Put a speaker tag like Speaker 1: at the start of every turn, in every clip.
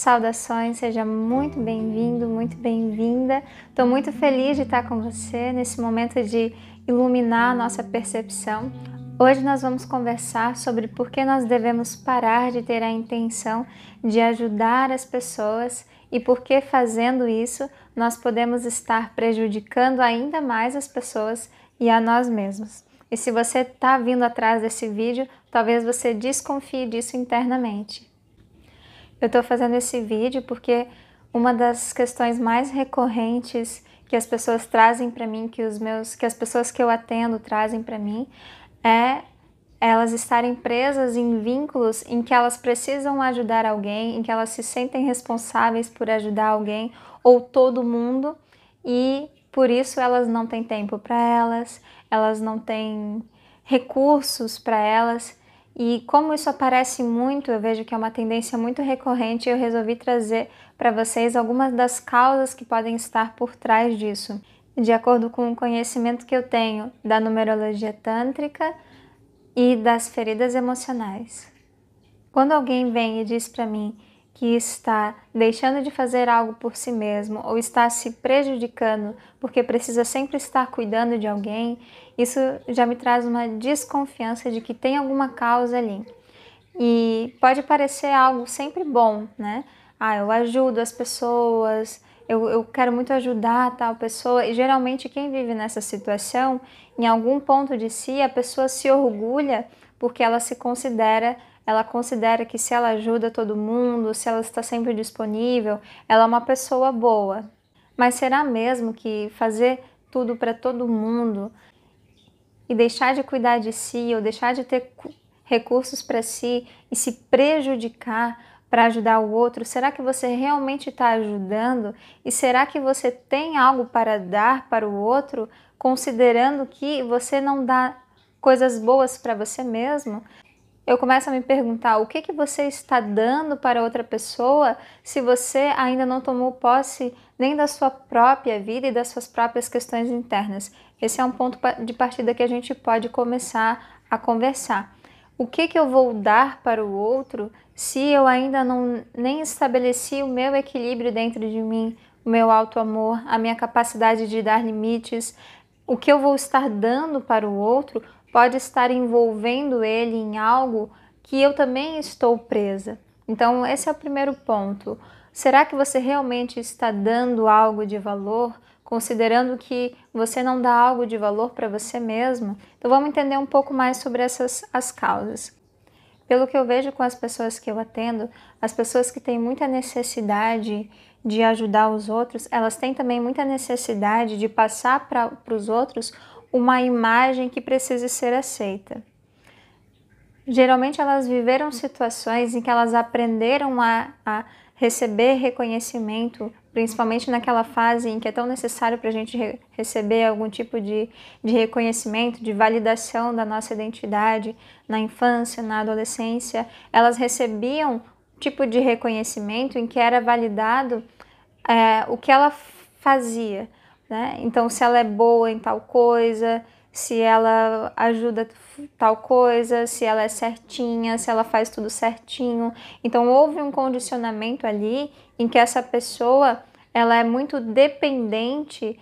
Speaker 1: Saudações, seja muito bem-vindo, muito bem-vinda. Estou muito feliz de estar com você nesse momento de iluminar a nossa percepção. Hoje nós vamos conversar sobre por que nós devemos parar de ter a intenção de ajudar as pessoas e por que, fazendo isso, nós podemos estar prejudicando ainda mais as pessoas e a nós mesmos. E se você está vindo atrás desse vídeo, talvez você desconfie disso internamente. Eu estou fazendo esse vídeo porque uma das questões mais recorrentes que as pessoas trazem para mim, que as pessoas que eu atendo trazem para mim, é elas estarem presas em vínculos em que elas precisam ajudar alguém, em que elas se sentem responsáveis por ajudar alguém ou todo mundo, e por isso elas não têm tempo para elas não têm recursos para elas. E como isso aparece muito, eu vejo que é uma tendência muito recorrente, eu resolvi trazer para vocês algumas das causas que podem estar por trás disso, de acordo com o conhecimento que eu tenho da numerologia tântrica e das feridas emocionais. Quando alguém vem e diz para mim que está deixando de fazer algo por si mesmo ou está se prejudicando porque precisa sempre estar cuidando de alguém, isso já me traz uma desconfiança de que tem alguma causa ali. E pode parecer algo sempre bom, né? Eu ajudo as pessoas, eu quero muito ajudar tal pessoa, e geralmente quem vive nessa situação, em algum ponto de si, a pessoa se orgulha porque ela considera que se ela ajuda todo mundo, se ela está sempre disponível, ela é uma pessoa boa. Mas será mesmo que fazer tudo para todo mundo e deixar de cuidar de si ou deixar de ter recursos para si e se prejudicar para ajudar o outro, será que você realmente está ajudando? E será que você tem algo para dar para o outro, considerando que você não dá coisas boas para você mesmo? Eu começo a me perguntar o que você está dando para outra pessoa se você ainda não tomou posse nem da sua própria vida e das suas próprias questões internas. Esse é um ponto de partida que a gente pode começar a conversar. O que eu vou dar para o outro se eu ainda nem estabeleci o meu equilíbrio dentro de mim, o meu auto-amor, a minha capacidade de dar limites? O que eu vou estar dando para o outro pode estar envolvendo ele em algo que eu também estou presa. Então, esse é o primeiro ponto. Será que você realmente está dando algo de valor, considerando que você não dá algo de valor para você mesmo? Então, vamos entender um pouco mais sobre as causas. Pelo que eu vejo com as pessoas que eu atendo, as pessoas que têm muita necessidade de ajudar os outros, elas têm também muita necessidade de passar para os outros uma imagem que precise ser aceita. Geralmente elas viveram situações em que elas aprenderam a receber reconhecimento, principalmente naquela fase em que é tão necessário para a gente receber algum tipo de reconhecimento, de validação da nossa identidade, na infância, na adolescência. Elas recebiam um tipo de reconhecimento em que era validado o que ela fazia, né? Então, se ela é boa em tal coisa, se ela ajuda tal coisa, se ela é certinha, se ela faz tudo certinho. Então, houve um condicionamento ali em que essa pessoa ela é muito dependente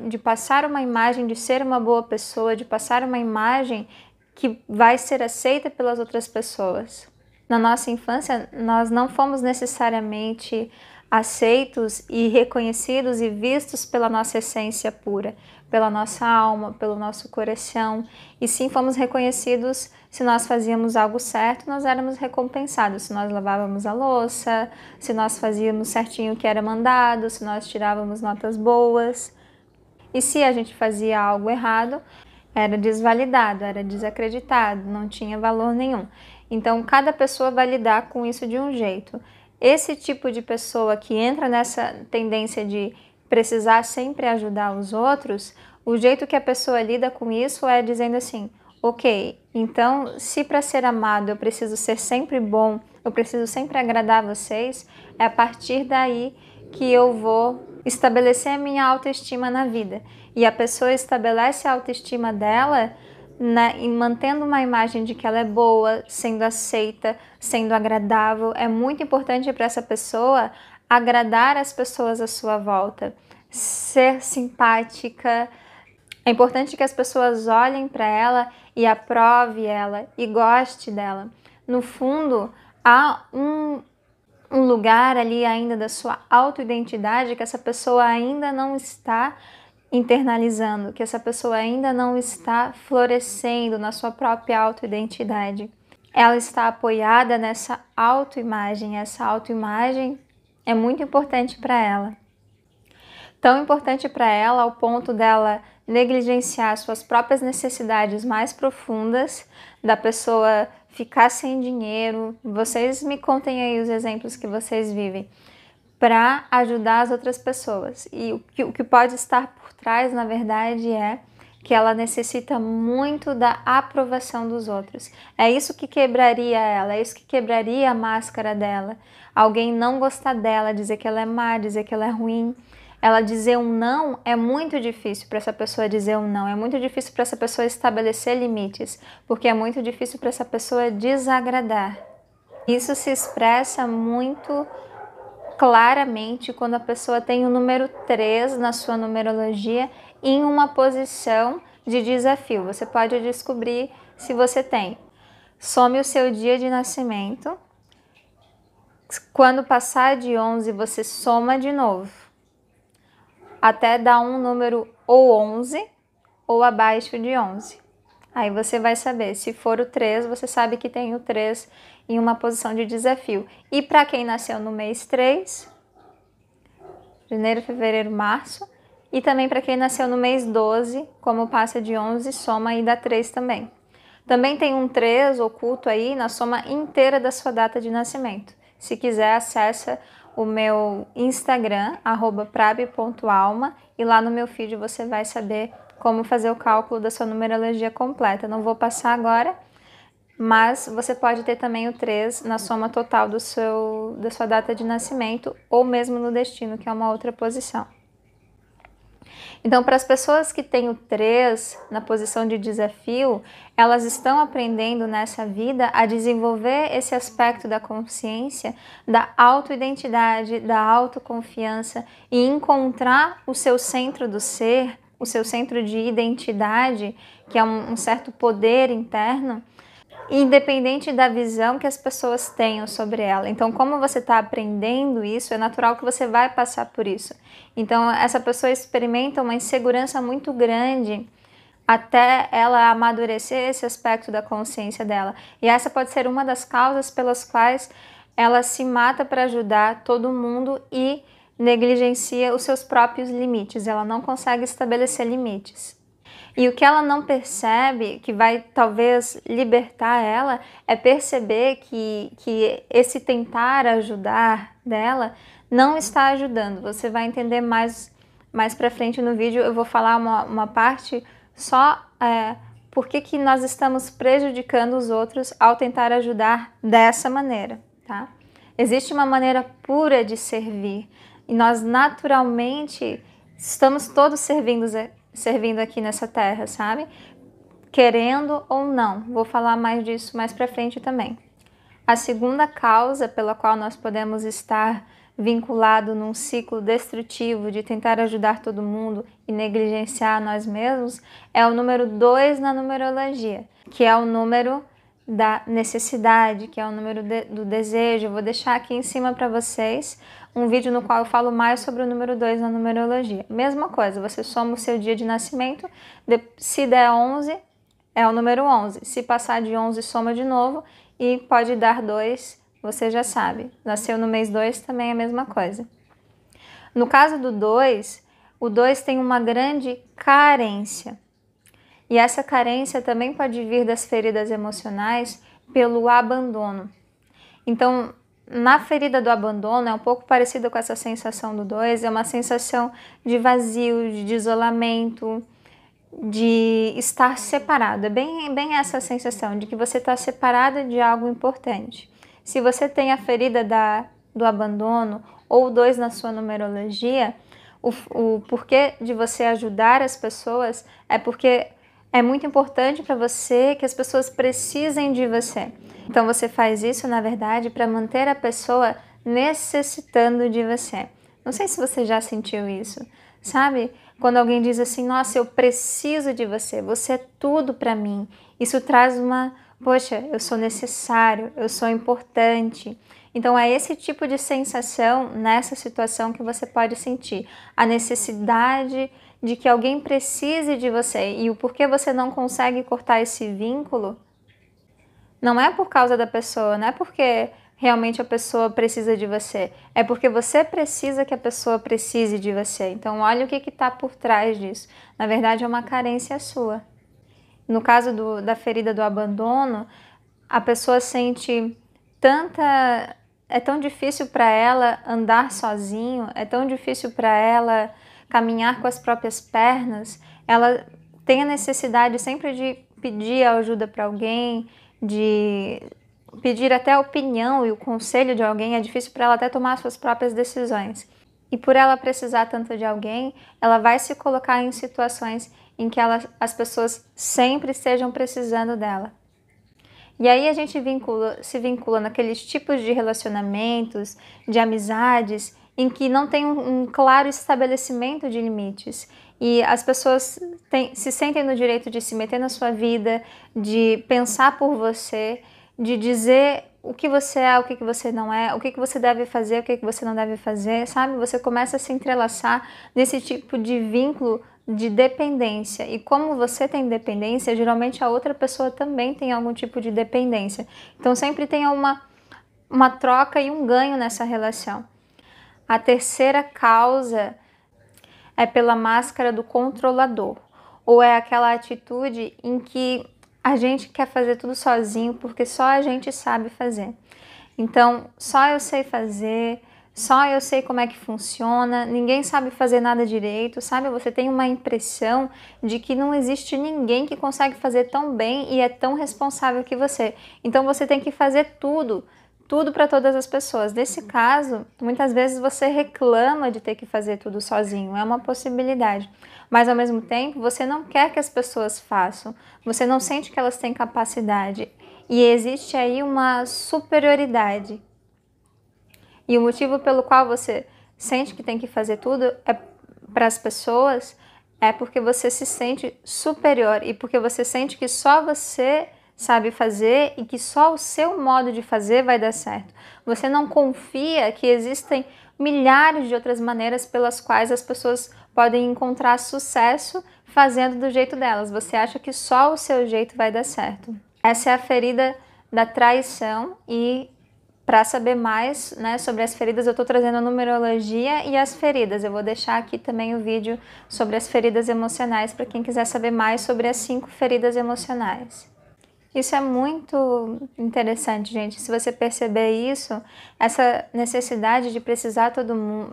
Speaker 1: de passar uma imagem de ser uma boa pessoa, de passar uma imagem que vai ser aceita pelas outras pessoas. Na nossa infância, nós não fomos necessariamente aceitos e reconhecidos e vistos pela nossa essência pura, pela nossa alma, pelo nosso coração, e sim fomos reconhecidos se nós fazíamos algo certo, nós éramos recompensados, se nós lavávamos a louça, se nós fazíamos certinho o que era mandado, se nós tirávamos notas boas. E se a gente fazia algo errado, era desvalidado, era desacreditado, não tinha valor nenhum. Então, cada pessoa vai lidar com isso de um jeito. Esse tipo de pessoa que entra nessa tendência de precisar sempre ajudar os outros, o jeito que a pessoa lida com isso é dizendo assim: ok, então se para ser amado eu preciso ser sempre bom, eu preciso sempre agradar vocês, é a partir daí que eu vou estabelecer a minha autoestima na vida. E a pessoa estabelece a autoestima dela e mantendo uma imagem de que ela é boa, sendo aceita, sendo agradável. É muito importante para essa pessoa agradar as pessoas à sua volta, ser simpática. É importante que as pessoas olhem para ela e aprove ela e goste dela. No fundo, há um lugar ali ainda da sua autoidentidade que essa pessoa ainda não está internalizando, que essa pessoa ainda não está florescendo na sua própria autoidentidade. Ela está apoiada nessa autoimagem. Essa autoimagem é muito importante para ela. Tão importante para ela ao ponto dela negligenciar suas próprias necessidades mais profundas, da pessoa ficar sem dinheiro. Vocês me contem aí os exemplos que vocês vivem, para ajudar as outras pessoas. E o que pode estar por trás, na verdade, é que ela necessita muito da aprovação dos outros. É isso que quebraria ela, é isso que quebraria a máscara dela. Alguém não gostar dela, dizer que ela é má, dizer que ela é ruim. Ela dizer um não é muito difícil para essa pessoa dizer um não, é muito difícil para essa pessoa estabelecer limites, porque é muito difícil para essa pessoa desagradar. Isso se expressa muito claramente quando a pessoa tem o número 3 na sua numerologia em uma posição de desafio. Você pode descobrir se você tem. Some o seu dia de nascimento. Quando passar de 11, você soma de novo, até dar um número ou 11 ou abaixo de 11. Aí você vai saber, se for o 3, você sabe que tem o 3 em uma posição de desafio. E para quem nasceu no mês 3, janeiro, fevereiro, março, e também para quem nasceu no mês 12, como passa de 11, soma e dá 3 também. Também tem um 3 oculto aí na soma inteira da sua data de nascimento. Se quiser, acessa o meu Instagram, @prab.alma, e lá no meu feed você vai saber como fazer o cálculo da sua numerologia completa. Não vou passar agora, mas você pode ter também o 3 na soma total da sua data de nascimento, ou mesmo no destino, que é uma outra posição. Então, para as pessoas que têm o 3 na posição de desafio, elas estão aprendendo nessa vida a desenvolver esse aspecto da consciência, da autoidentidade, da autoconfiança e encontrar o seu centro do ser, o seu centro de identidade, que é um certo poder interno, independente da visão que as pessoas tenham sobre ela. Então, como você está aprendendo isso, é natural que você vai passar por isso. Então, essa pessoa experimenta uma insegurança muito grande até ela amadurecer esse aspecto da consciência dela. E essa pode ser uma das causas pelas quais ela se mata para ajudar todo mundo e negligencia os seus próprios limites. Ela não consegue estabelecer limites. E o que ela não percebe, que vai talvez libertar ela, é perceber que esse tentar ajudar dela não está ajudando. Você vai entender mais pra frente no vídeo. Eu vou falar uma parte só por que nós estamos prejudicando os outros ao tentar ajudar dessa maneira, tá? Existe uma maneira pura de servir e nós naturalmente estamos todos servindo aqui nessa terra, sabe? Querendo ou não. Vou falar mais disso mais pra frente também. A segunda causa pela qual nós podemos estar vinculado num ciclo destrutivo de tentar ajudar todo mundo e negligenciar nós mesmos é o número 2 na numerologia, que é o número da necessidade, que é o número do desejo. Eu vou deixar aqui em cima para vocês um vídeo no qual eu falo mais sobre o número 2 na numerologia. Mesma coisa, você soma o seu dia de nascimento, se der 11, é o número 11. Se passar de 11, soma de novo e pode dar 2, você já sabe. Nasceu no mês 2, também é a mesma coisa. No caso do 2, o 2 tem uma grande carência. E essa carência também pode vir das feridas emocionais pelo abandono. Então, na ferida do abandono, é um pouco parecida com essa sensação do 2, é uma sensação de vazio, de isolamento, de estar separado. É bem essa sensação de que você está separado de algo importante. Se você tem a ferida do abandono ou 2 na sua numerologia, o porquê de você ajudar as pessoas é porque é muito importante para você que as pessoas precisem de você. Então você faz isso, na verdade, para manter a pessoa necessitando de você. Não sei se você já sentiu isso, sabe? Quando alguém diz assim, nossa, eu preciso de você, você é tudo para mim. Isso traz poxa, eu sou necessário, eu sou importante. Então é esse tipo de sensação nessa situação que você pode sentir. A necessidade de que alguém precise de você e o porquê você não consegue cortar esse vínculo não é por causa da pessoa, não é porque realmente a pessoa precisa de você, é porque você precisa que a pessoa precise de você. Então olha o que está por trás disso. Na verdade é uma carência sua. No caso da ferida do abandono, a pessoa sente tanta... É tão difícil para ela andar sozinho, é tão difícil para ela caminhar com as próprias pernas, ela tem a necessidade sempre de pedir ajuda para alguém, de pedir até a opinião e o conselho de alguém, é difícil para ela até tomar suas próprias decisões. E por ela precisar tanto de alguém, ela vai se colocar em situações em que as pessoas sempre estejam precisando dela. E aí a gente se vincula naqueles tipos de relacionamentos, de amizades, em que não tem um claro estabelecimento de limites. E as pessoas se sentem no direito de se meter na sua vida, de pensar por você, de dizer o que você é, o que você não é, o que você deve fazer, o que você não deve fazer, sabe? Você começa a se entrelaçar nesse tipo de vínculo de dependência. E como você tem dependência, geralmente a outra pessoa também tem algum tipo de dependência. Então sempre tem uma troca e um ganho nessa relação. A terceira causa é pela máscara do controlador, ou é aquela atitude em que a gente quer fazer tudo sozinho porque só a gente sabe fazer. Então, só eu sei fazer, só eu sei como é que funciona, ninguém sabe fazer nada direito, sabe? Você tem uma impressão de que não existe ninguém que consegue fazer tão bem e é tão responsável que você. Então você tem que fazer tudo para todas as pessoas. Nesse caso, muitas vezes você reclama de ter que fazer tudo sozinho, é uma possibilidade. Mas ao mesmo tempo, você não quer que as pessoas façam, você não sente que elas têm capacidade. E existe aí uma superioridade. E o motivo pelo qual você sente que tem que fazer tudo para as pessoas é porque você se sente superior e porque você sente que só você sabe fazer e que só o seu modo de fazer vai dar certo. Você não confia que existem milhares de outras maneiras pelas quais as pessoas podem encontrar sucesso fazendo do jeito delas. Você acha que só o seu jeito vai dar certo. Essa é a ferida da traição e para saber mais, né, sobre as feridas, eu estou trazendo a numerologia e as feridas. Eu vou deixar aqui também o vídeo sobre as feridas emocionais para quem quiser saber mais sobre as 5 feridas emocionais. Isso é muito interessante, gente. Se você perceber isso, essa necessidade de precisar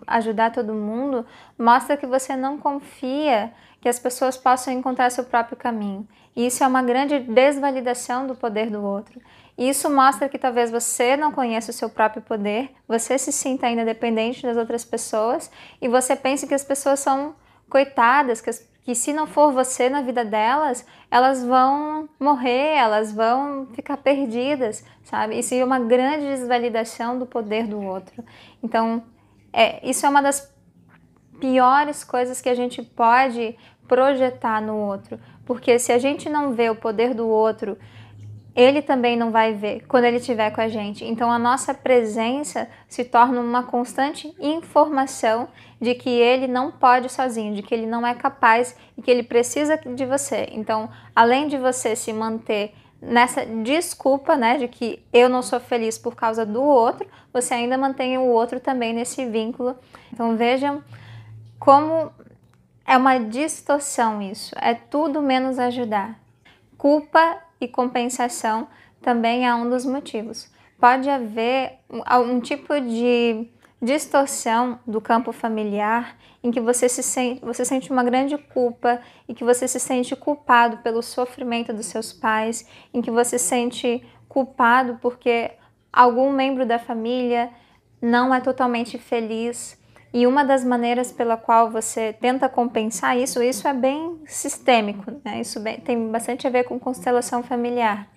Speaker 1: ajudar todo mundo, mostra que você não confia que as pessoas possam encontrar seu próprio caminho. E isso é uma grande desvalidação do poder do outro. E isso mostra que talvez você não conheça o seu próprio poder, você se sinta ainda dependente das outras pessoas e você pense que as pessoas são coitadas, que se não for você na vida delas, elas vão morrer, elas vão ficar perdidas, sabe? Isso é uma grande desvalidação do poder do outro. Então, isso é uma das piores coisas que a gente pode projetar no outro, porque se a gente não vê o poder do outro, ele também não vai ver quando ele estiver com a gente. Então a nossa presença se torna uma constante informação de que ele não pode sozinho, de que ele não é capaz e que ele precisa de você. Então, além de você se manter nessa desculpa, né, de que eu não sou feliz por causa do outro, você ainda mantém o outro também nesse vínculo. Então vejam como é uma distorção isso, é tudo menos ajudar. Culpa e compensação também é um dos motivos. Pode haver um tipo de distorção do campo familiar em que você sente uma grande culpa e que você se sente culpado pelo sofrimento dos seus pais, em que você se sente culpado porque algum membro da família não é totalmente feliz. E uma das maneiras pela qual você tenta compensar isso é bem sistêmico, né? Isso tem bastante a ver com constelação familiar.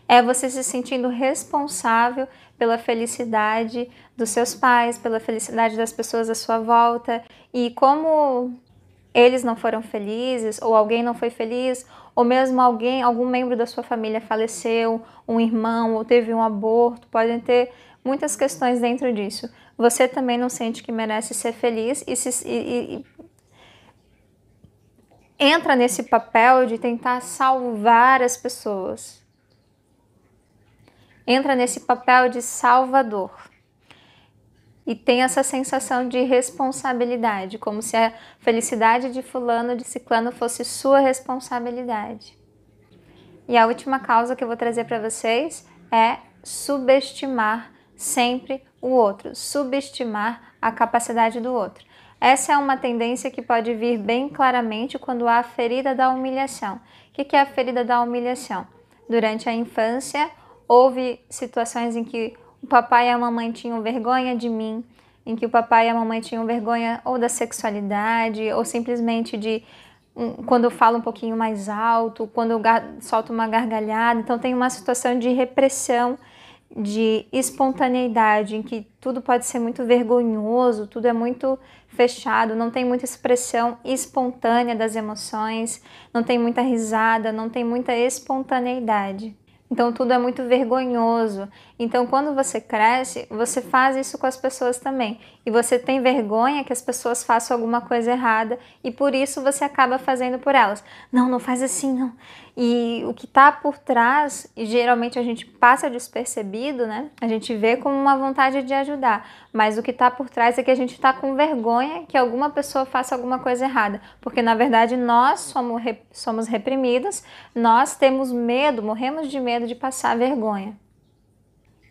Speaker 1: É você se sentindo responsável pela felicidade dos seus pais, pela felicidade das pessoas à sua volta. E como eles não foram felizes, ou alguém não foi feliz, ou mesmo algum membro da sua família faleceu, um irmão, ou teve um aborto, podem ter muitas questões dentro disso. Você também não sente que merece ser feliz e entra nesse papel de tentar salvar as pessoas. Entra nesse papel de salvador. E tem essa sensação de responsabilidade, como se a felicidade de fulano, de ciclano, fosse sua responsabilidade. E a última causa que eu vou trazer para vocês é subestimar sempre o outro, subestimar a capacidade do outro. Essa é uma tendência que pode vir bem claramente quando há a ferida da humilhação. O que é a ferida da humilhação? Durante a infância, houve situações em que o papai e a mamãe tinham vergonha de mim, em que o papai e a mamãe tinham vergonha ou da sexualidade, ou simplesmente de quando eu falo um pouquinho mais alto, quando eu solto uma gargalhada. Então tem uma situação de repressão, de espontaneidade, em que tudo pode ser muito vergonhoso, tudo é muito fechado, não tem muita expressão espontânea das emoções, não tem muita risada, não tem muita espontaneidade. Então tudo é muito vergonhoso. Então quando você cresce, você faz isso com as pessoas também. E você tem vergonha que as pessoas façam alguma coisa errada e por isso você acaba fazendo por elas. Não, não faz assim, não. E o que está por trás, e geralmente a gente passa despercebido, né? A gente vê como uma vontade de ajudar. Mas o que está por trás é que a gente está com vergonha que alguma pessoa faça alguma coisa errada. Porque na verdade nós somos reprimidos, nós temos medo, morremos de medo de passar vergonha.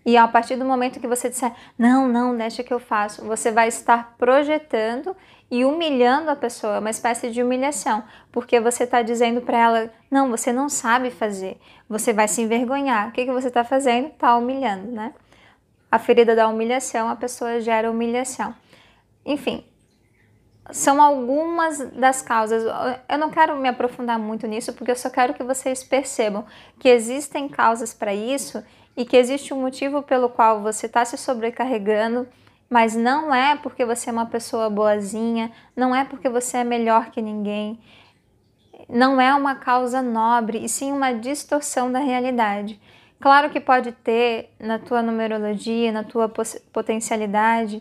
Speaker 1: E a partir do momento que você disser, não, não, deixa que eu faço, você vai estar projetando e humilhando a pessoa, é uma espécie de humilhação, porque você está dizendo para ela, não, você não sabe fazer, você vai se envergonhar. O que você está fazendo? Está humilhando, né? A ferida da humilhação, a pessoa gera humilhação. Enfim, são algumas das causas. Eu não quero me aprofundar muito nisso, porque eu só quero que vocês percebam que existem causas para isso e que existe um motivo pelo qual você está se sobrecarregando, mas não é porque você é uma pessoa boazinha, não é porque você é melhor que ninguém, não é uma causa nobre, e sim uma distorção da realidade. Claro que pode ter na tua numerologia, na tua potencialidade,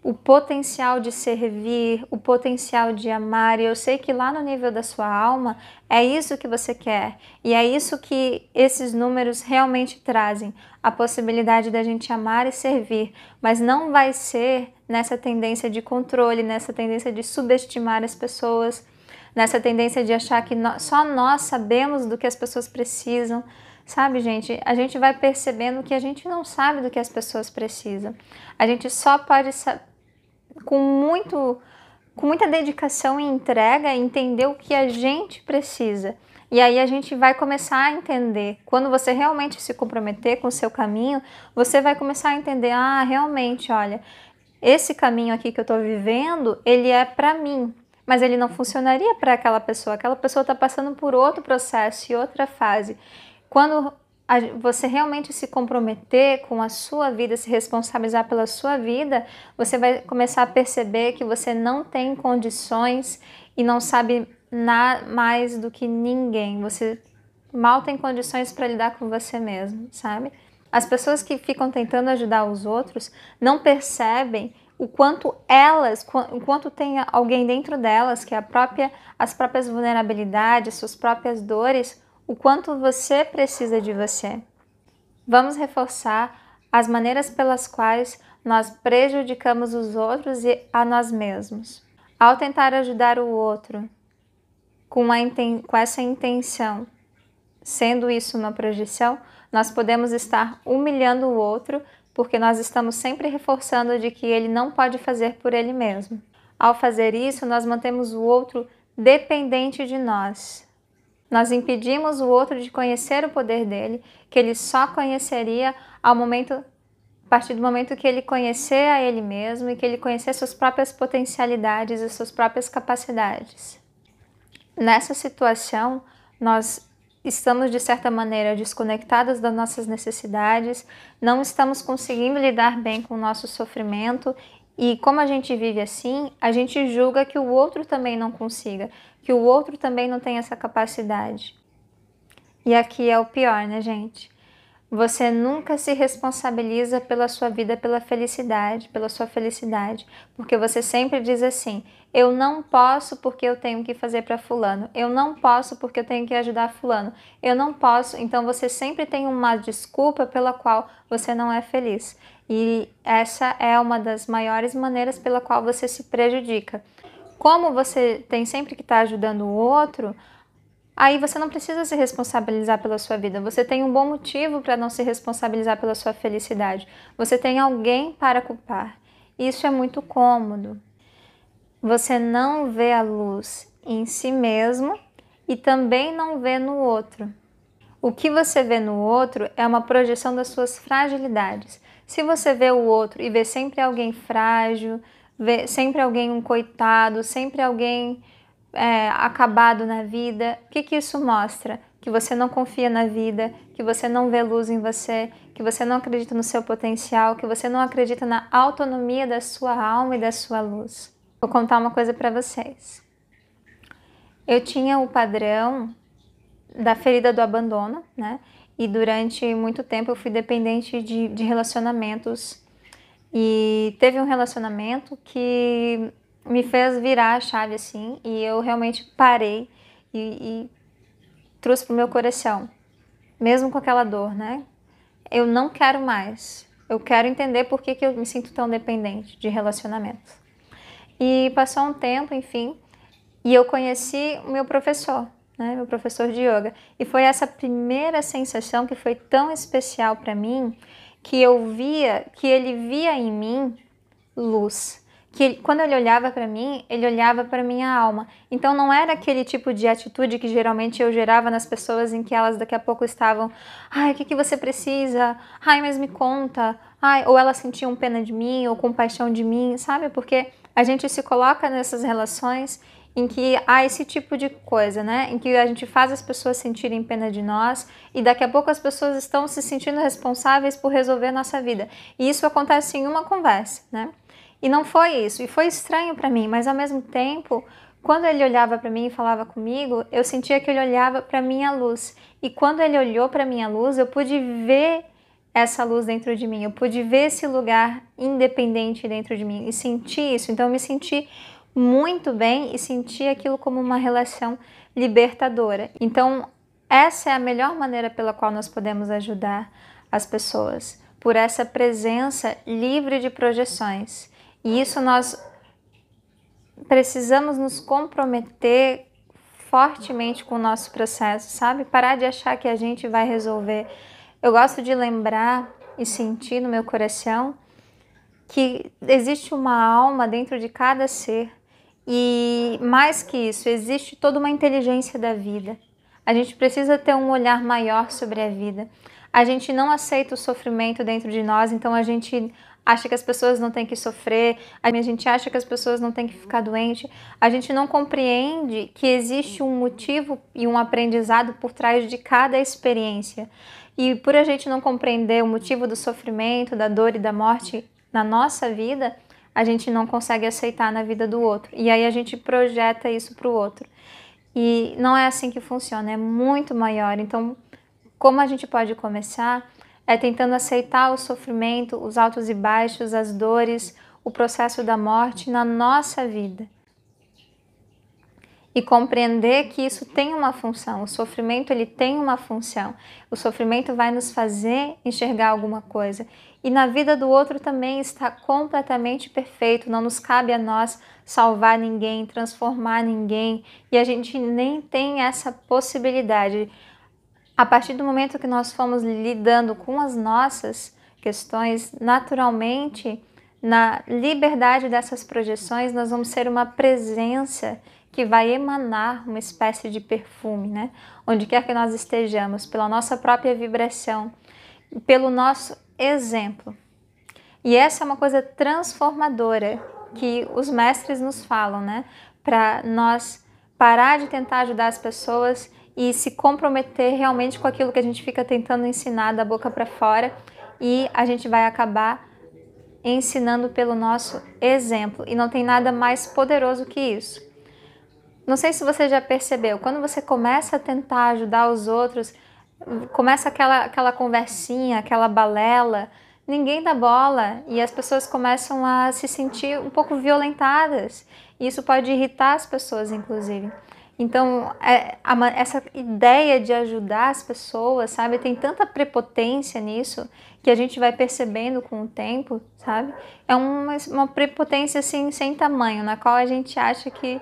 Speaker 1: o potencial de servir, o potencial de amar, e eu sei que lá no nível da sua alma é isso que você quer, e é isso que esses números realmente trazem, a possibilidade da gente amar e servir, mas não vai ser nessa tendência de controle, nessa tendência de subestimar as pessoas, nessa tendência de achar que só nós sabemos do que as pessoas precisam. Sabe, gente, a gente vai percebendo que a gente não sabe do que as pessoas precisam, a gente só pode com muita dedicação e entrega, entender o que a gente precisa. E aí a gente vai começar a entender. Quando você realmente se comprometer com o seu caminho, você vai começar a entender, realmente, olha, esse caminho aqui que eu estou vivendo, ele é para mim, mas ele não funcionaria para aquela pessoa está passando por outro processo e outra fase. Quando você realmente se comprometer com a sua vida, se responsabilizar pela sua vida, você vai começar a perceber que você não tem condições e não sabe nada mais do que ninguém. Você mal tem condições para lidar com você mesmo, sabe? As pessoas que ficam tentando ajudar os outros não percebem o quanto tem alguém dentro delas, que é as próprias vulnerabilidades, suas próprias dores, o quanto você precisa de você. Vamos reforçar as maneiras pelas quais nós prejudicamos os outros e a nós mesmos. Ao tentar ajudar o outro com essa intenção, sendo isso uma projeção, nós podemos estar humilhando o outro, porque nós estamos sempre reforçando de que ele não pode fazer por ele mesmo. Ao fazer isso, nós mantemos o outro dependente de nós. Nós impedimos o outro de conhecer o poder dele, que ele só conheceria ao momento A partir do momento que ele conhecer a ele mesmo e que ele conhecer suas próprias potencialidades e suas próprias capacidades. Nessa situação, nós estamos, de certa maneira, desconectados das nossas necessidades, não estamos conseguindo lidar bem com o nosso sofrimento e, como a gente vive assim, a gente julga que o outro também não consiga, que o outro também não tem essa capacidade. E aqui é o pior, né, gente? Você nunca se responsabiliza pela sua vida, pela sua felicidade, porque você sempre diz assim: eu não posso porque eu tenho que fazer para fulano, eu não posso porque eu tenho que ajudar fulano, eu não posso. Então você sempre tem uma desculpa pela qual você não é feliz. E essa é uma das maiores maneiras pela qual você se prejudica. Como você tem sempre que estar ajudando o outro, aí você não precisa se responsabilizar pela sua vida. Você tem um bom motivo para não se responsabilizar pela sua felicidade. Você tem alguém para culpar. Isso é muito cômodo. Você não vê a luz em si mesmo e também não vê no outro. O que você vê no outro é uma projeção das suas fragilidades. Se você vê o outro e vê sempre alguém frágil, vê sempre alguém um coitado, sempre alguém acabado na vida, o que isso mostra? Que você não confia na vida, que você não vê luz em você, que você não acredita no seu potencial, que você não acredita na autonomia da sua alma e da sua luz. Vou contar uma coisa para vocês. Eu tinha o padrão da ferida do abandono, né? E durante muito tempo eu fui dependente de relacionamentos. E teve um relacionamento que me fez virar a chave assim, e eu realmente parei e trouxe pro meu coração, mesmo com aquela dor, né? Eu não quero mais. Eu quero entender por que eu me sinto tão dependente de relacionamentos. E passou um tempo, enfim, e eu conheci o meu professor, né? Meu professor de yoga. E foi essa primeira sensação que foi tão especial para mim, que eu via, que ele via em mim luz. Quando ele olhava para mim, ele olhava para minha alma. Então não era aquele tipo de atitude que geralmente eu gerava nas pessoas, em que elas daqui a pouco estavam: ai, o que você precisa? Ai, mas me conta. Ai, ou elas sentiam pena de mim ou compaixão de mim, sabe? Porque a gente se coloca nessas relações em que há esse tipo de coisa, né? Em que a gente faz as pessoas sentirem pena de nós e daqui a pouco as pessoas estão se sentindo responsáveis por resolver a nossa vida. E isso acontece em uma conversa, né? E não foi isso, e foi estranho para mim, mas ao mesmo tempo, quando ele olhava para mim e falava comigo, eu sentia que ele olhava para minha luz. E quando ele olhou para minha luz, eu pude ver essa luz dentro de mim, eu pude ver esse lugar independente dentro de mim e sentir isso. Então eu me senti muito bem e senti aquilo como uma relação libertadora. Então essa é a melhor maneira pela qual nós podemos ajudar as pessoas, por essa presença livre de projeções. E isso nós precisamos nos comprometer fortemente com o nosso processo, sabe? Parar de achar que a gente vai resolver. Eu gosto de lembrar e sentir no meu coração que existe uma alma dentro de cada ser e, mais que isso, existe toda uma inteligência da vida. A gente precisa ter um olhar maior sobre a vida. A gente não aceita o sofrimento dentro de nós, então a gente acha que as pessoas não têm que sofrer, a gente acha que as pessoas não têm que ficar doentes, a gente não compreende que existe um motivo e um aprendizado por trás de cada experiência. E por a gente não compreender o motivo do sofrimento, da dor e da morte na nossa vida, a gente não consegue aceitar na vida do outro. E aí a gente projeta isso para o outro. E não é assim que funciona, é muito maior. Então, como a gente pode começar? É tentando aceitar o sofrimento, os altos e baixos, as dores, o processo da morte na nossa vida. E compreender que isso tem uma função, o sofrimento ele tem uma função. O sofrimento vai nos fazer enxergar alguma coisa. E na vida do outro também está completamente perfeito, não nos cabe a nós salvar ninguém, transformar ninguém. E a gente nem tem essa possibilidade. A partir do momento que nós fomos lidando com as nossas questões, naturalmente, na liberdade dessas projeções, nós vamos ser uma presença que vai emanar uma espécie de perfume, né? Onde quer que nós estejamos, pela nossa própria vibração, pelo nosso exemplo. E essa é uma coisa transformadora que os mestres nos falam, né? Para nós parar de tentar ajudar as pessoas e se comprometer realmente com aquilo que a gente fica tentando ensinar da boca para fora, e a gente vai acabar ensinando pelo nosso exemplo. E não tem nada mais poderoso que isso. Não sei se você já percebeu, quando você começa a tentar ajudar os outros, começa aquela conversinha, aquela balela, ninguém dá bola e as pessoas começam a se sentir um pouco violentadas. E isso pode irritar as pessoas, inclusive. Então, essa ideia de ajudar as pessoas, sabe, tem tanta prepotência nisso que a gente vai percebendo com o tempo, sabe? É uma prepotência assim sem tamanho, na qual a gente acha que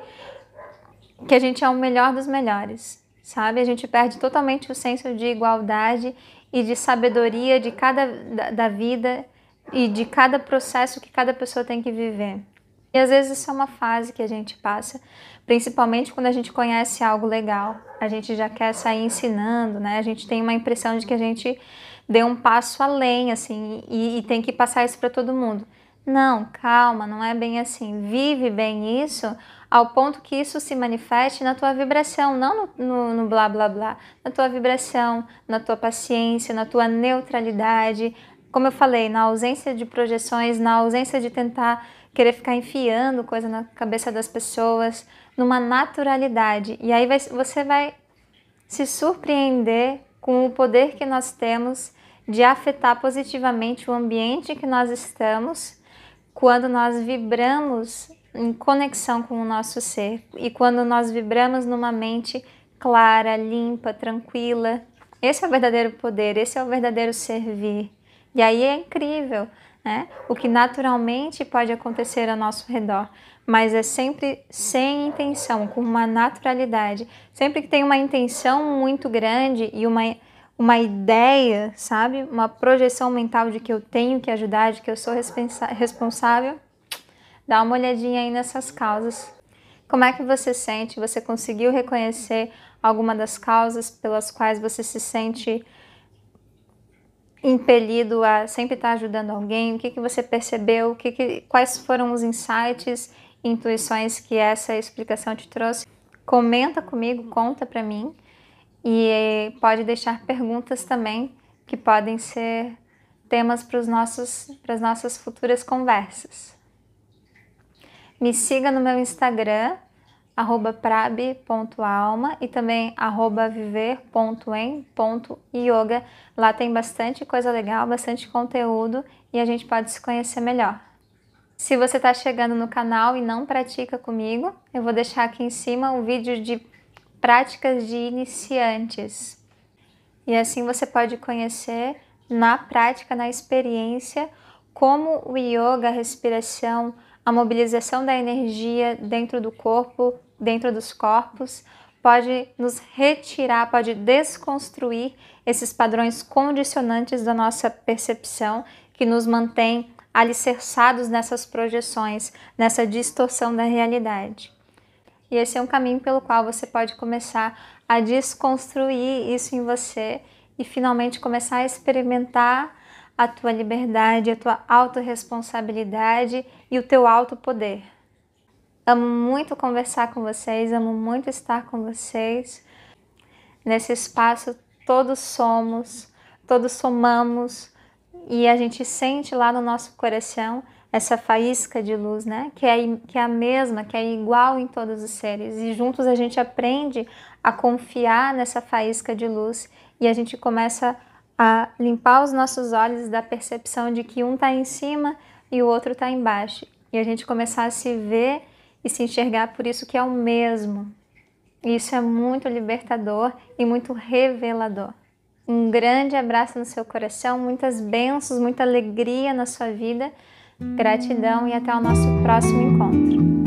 Speaker 1: a gente é o melhor dos melhores, sabe? A gente perde totalmente o senso de igualdade e de sabedoria de da vida e de cada processo que cada pessoa tem que viver. E às vezes isso é uma fase que a gente passa, principalmente quando a gente conhece algo legal. A gente já quer sair ensinando, né? A gente tem uma impressão de que a gente deu um passo além, assim, e tem que passar isso para todo mundo. Não, calma, não é bem assim. Vive bem isso ao ponto que isso se manifeste na tua vibração, não no blá blá blá, na tua vibração, na tua paciência, na tua neutralidade. Como eu falei, na ausência de projeções, na ausência de tentar querer ficar enfiando coisa na cabeça das pessoas, numa naturalidade. E aí você vai se surpreender com o poder que nós temos de afetar positivamente o ambiente que nós estamos quando nós vibramos em conexão com o nosso ser e quando nós vibramos numa mente clara, limpa, tranquila. Esse é o verdadeiro poder, esse é o verdadeiro servir. E aí é incrível, né? O que naturalmente pode acontecer ao nosso redor, mas é sempre sem intenção, com uma naturalidade. Sempre que tem uma intenção muito grande e uma ideia, sabe? Uma projeção mental de que eu tenho que ajudar, de que eu sou responsável, dá uma olhadinha aí nessas causas. Como é que você sente? Você conseguiu reconhecer alguma das causas pelas quais você se sente impelido a sempre estar ajudando alguém? O que você percebeu? Quais foram os insights, intuições que essa explicação te trouxe? Comenta comigo, conta pra mim, e pode deixar perguntas também que podem ser temas para as nossas futuras conversas. Me siga no meu Instagram, @prabi.alma, e também @viver.em.yoga. Lá tem bastante coisa legal, bastante conteúdo, e a gente pode se conhecer melhor. Se você está chegando no canal e não pratica comigo, eu vou deixar aqui em cima um vídeo de práticas de iniciantes. E assim você pode conhecer na prática, na experiência, como o yoga, a respiração, a mobilização da energia dentro do corpo, dentro dos corpos, pode nos retirar, pode desconstruir esses padrões condicionantes da nossa percepção que nos mantém alicerçados nessas projeções, nessa distorção da realidade. E esse é um caminho pelo qual você pode começar a desconstruir isso em você e finalmente começar a experimentar a tua liberdade, a tua autorresponsabilidade e o teu autopoder. Amo muito conversar com vocês, amo muito estar com vocês. Nesse espaço todos somos, todos somamos, e a gente sente lá no nosso coração essa faísca de luz, né? Que é a mesma, que é igual em todos os seres. E juntos a gente aprende a confiar nessa faísca de luz e a gente começa a limpar os nossos olhos da percepção de que um está em cima e o outro está embaixo. E a gente começar a se ver e se enxergar por isso que é o mesmo. E isso é muito libertador e muito revelador. Um grande abraço no seu coração, muitas bênçãos, muita alegria na sua vida. Gratidão e até o nosso próximo encontro.